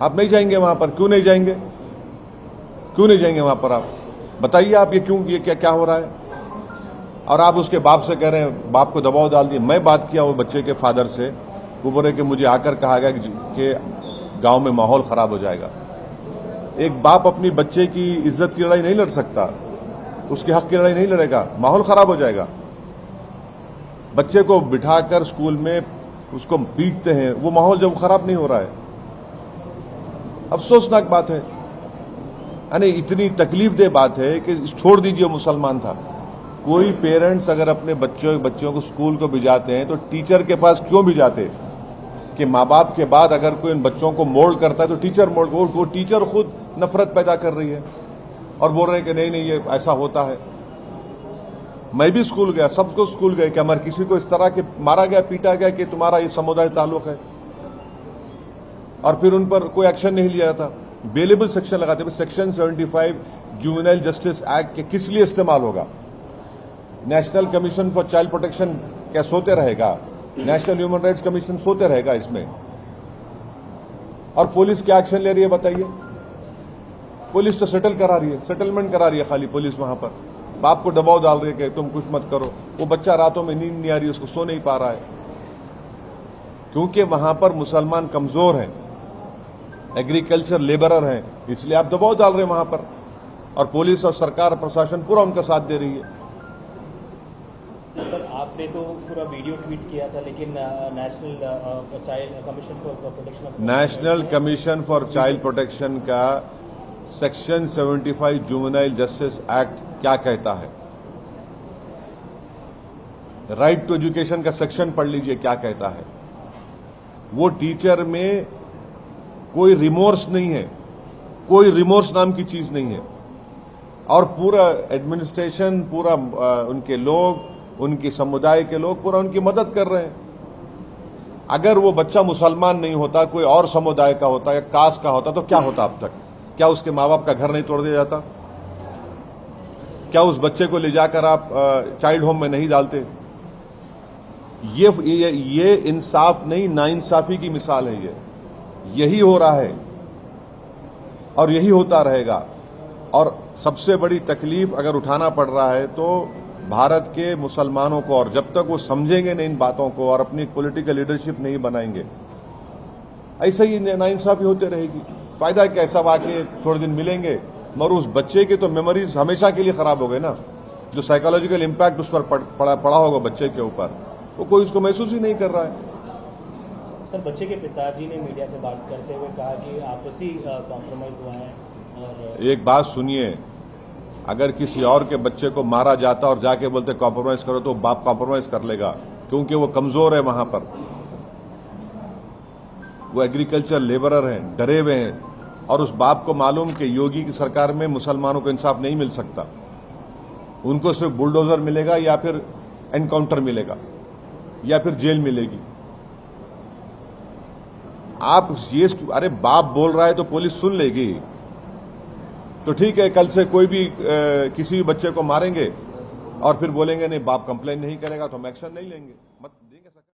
आप नहीं जाएंगे वहां पर, क्यों नहीं जाएंगे? क्यों नहीं जाएंगे वहां पर? आप बताइए, आप ये क्यों, ये क्या हो रहा है? और आप उसके बाप से कह रहे हैं, बाप को दबाव डाल दिए। मैं बात किया वो बच्चे के फादर से, वो बोले कि मुझे आकर कहा गया कि गांव में माहौल खराब हो जाएगा। एक बाप अपनी बच्चे की इज्जत की लड़ाई नहीं लड़ सकता, उसके हक की लड़ाई नहीं लड़ेगा, माहौल खराब हो जाएगा। बच्चे को बिठाकर स्कूल में उसको पीटते हैं, वो माहौल जब खराब नहीं हो रहा है। अफसोसनाक बात है, यानी इतनी तकलीफदेह बात है कि छोड़ दीजिए मुसलमान था। कोई पेरेंट्स अगर अपने बच्चों को स्कूल को भिजाते हैं तो टीचर के पास क्यों भिजाते? कि माँ बाप के बाद अगर कोई इन बच्चों को मोल्ड करता है तो टीचर मोल्ड, वो टीचर खुद नफरत पैदा कर रही है और बोल रहे हैं कि नहीं नहीं ये ऐसा होता है। मैं भी स्कूल गया, सबको स्कूल गए कि हमारे किसी को इस तरह के मारा गया, पीटा गया कि तुम्हारा ये समुदाय ताल्लुक है, और फिर उन पर कोई एक्शन नहीं लिया था। बेलेबल सेक्शन लगाते, सेक्शन 75 जुवेनाइल जस्टिस एक्ट के किस लिए इस्तेमाल होगा? National commission for child protection क्या सोते रहेगा? नेशनल ह्यूमन राइट्स कमीशन सोते रहेगा इसमें? और पुलिस क्या एक्शन ले रही है बताइए? पुलिस तो सेटल करा रही है, सेटलमेंट करा रही है खाली पुलिस। वहां पर बाप को दबाव डाल रही है कि तुम कुछ मत करो। वो बच्चा रातों में नींद नहीं आ रही, उसको सो नहीं पा रहा है, क्योंकि वहां पर मुसलमान कमजोर हैं, एग्रीकल्चर लेबरर हैं, इसलिए आप दबाव डाल रहे हैं वहां पर। और पुलिस और सरकार प्रशासन पूरा उनका साथ दे रही है। सर, आपने तो पूरा वीडियो ट्वीट किया था, लेकिन national child commission for protection, national commission for child protection का सेक्शन 75 जुवेनाइल जस्टिस एक्ट क्या कहता है? राइट टू एजुकेशन का सेक्शन पढ़ लीजिए क्या कहता है। वो टीचर में कोई रिमोर्स नहीं है, कोई रिमोर्स नाम की चीज नहीं है, और पूरा एडमिनिस्ट्रेशन, पूरा उनके लोग, उनकी समुदाय के लोग पूरा उनकी मदद कर रहे हैं। अगर वो बच्चा मुसलमान नहीं होता, कोई और समुदाय का होता या कास्ट का होता तो क्या होता अब तक? क्या उसके माँ बाप का घर नहीं तोड़ दिया जाता? क्या उस बच्चे को ले जाकर आप चाइल्ड होम में नहीं डालते? ये इंसाफ नहीं, नाइंसाफी की मिसाल है। यही हो रहा है और यही होता रहेगा। और सबसे बड़ी तकलीफ अगर उठाना पड़ रहा है तो भारत के मुसलमानों को, और जब तक वो समझेंगे नहीं इन बातों को और अपनी पॉलिटिकल लीडरशिप नहीं बनाएंगे, ऐसे ही नाइंसाफी होते रहेगी। फायदा क्या? सब आके थोड़े दिन मिलेंगे, मगर उस बच्चे की तो मेमोरीज हमेशा के लिए खराब हो गए ना। जो साइकोलॉजिकल इंपैक्ट उस पर पड़ा होगा बच्चे के ऊपर, वो कोई उसको महसूस ही नहीं कर रहा है। सर, बच्चे के पिताजी ने मीडिया से बात करते हुए कहा कि आपसी कॉम्प्रोमाइज हुआ है। और एक बात सुनिए, अगर किसी और के बच्चे को मारा जाता और जाके बोलते कॉम्प्रोमाइज करो, तो बाप कॉम्प्रोमाइज कर लेगा, क्योंकि वो कमजोर है वहां पर। वो एग्रीकल्चर लेबरर हैं, डरे हुए हैं, और उस बाप को मालूम कि योगी की सरकार में मुसलमानों को इंसाफ नहीं मिल सकता। उनको सिर्फ बुलडोजर मिलेगा, या फिर एनकाउंटर मिलेगा, या फिर जेल मिलेगी। आप ये, अरे बाप बोल रहा है तो पुलिस सुन लेगी तो ठीक है। कल से कोई भी किसी भी बच्चे को मारेंगे और फिर बोलेंगे नहीं बाप कंप्लेन नहीं करेगा तो हम एक्शन नहीं लेंगे।